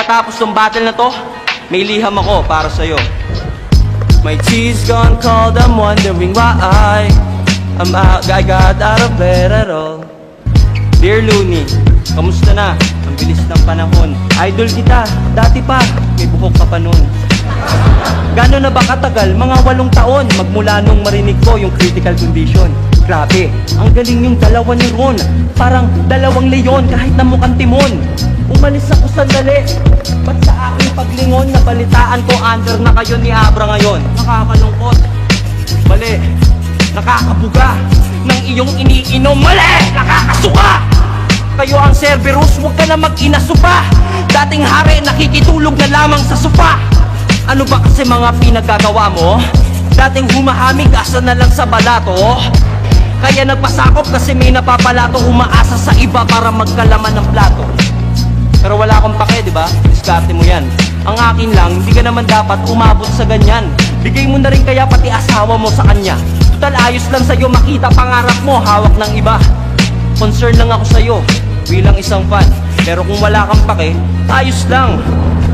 Tapos tong battle na to, may liham ako para sa'yo. My tea's gone cold, I'm wondering why I got out of bed at all. Dear Looney, kamusta na? Ang bilis ng panahon. Idol kita, dati pa, may buhok ka pa nun. Gano'n na ba katagal? Mga 8 taon magmula nung marinig ko yung critical condition. Grabe, ang galing yung dalawa ni Ron. Parang 2 leon kahit na mukhang timon. Umalis ako sandali, ba't sa aking paglingon nabalitaan ko under na kayo ni Abra ngayon? Nakakalungkot, mali, nakakabuga ng iyong iniinom. Mali, nakakasuka. Kayo ang Cerberus, huwag ka na mag-inasupa. Dating hari, nakikitulog na lamang sa sofa. Ano ba kasi mga pinagagawa mo? Dating humahamig, asa na lang sa balato. Kaya nagpasakop kasi may napapalato. Umaasa sa iba para magkalaman ng plato. Pero wala akong pake, di ba? Diskarte mo yan. Ang akin lang, hindi ka naman dapat umabot sa ganyan. Bigay mo na rin kaya pati asawa mo sa kanya. Total ayos lang sa'yo, makita pangarap mo, hawak ng iba. Concern lang ako sa'yo, bilang isang fan. Pero kung wala kang pake, ayos lang.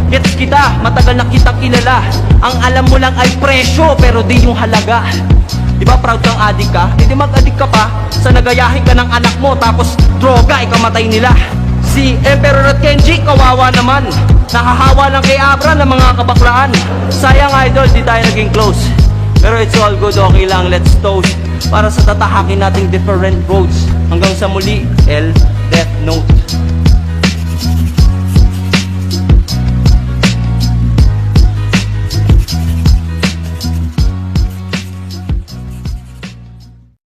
Gets kita, matagal na kita kilala. Ang alam mo lang ay presyo, pero di yung halaga. Di ba proud kang adik ka? Hindi mag-adik ka pa sa nagayahin ka ng anak mo, tapos droga, ikamatay nila. Si Emperor at Kenji, kawawa naman. Nakahawa lang kay Abra ng mga kabaklaan. Sayang idol, di tayo naging close. Pero it's all good, okay lang, let's toast. Para sa tatahakin nating different roads. Hanggang sa muli, L, Death Note.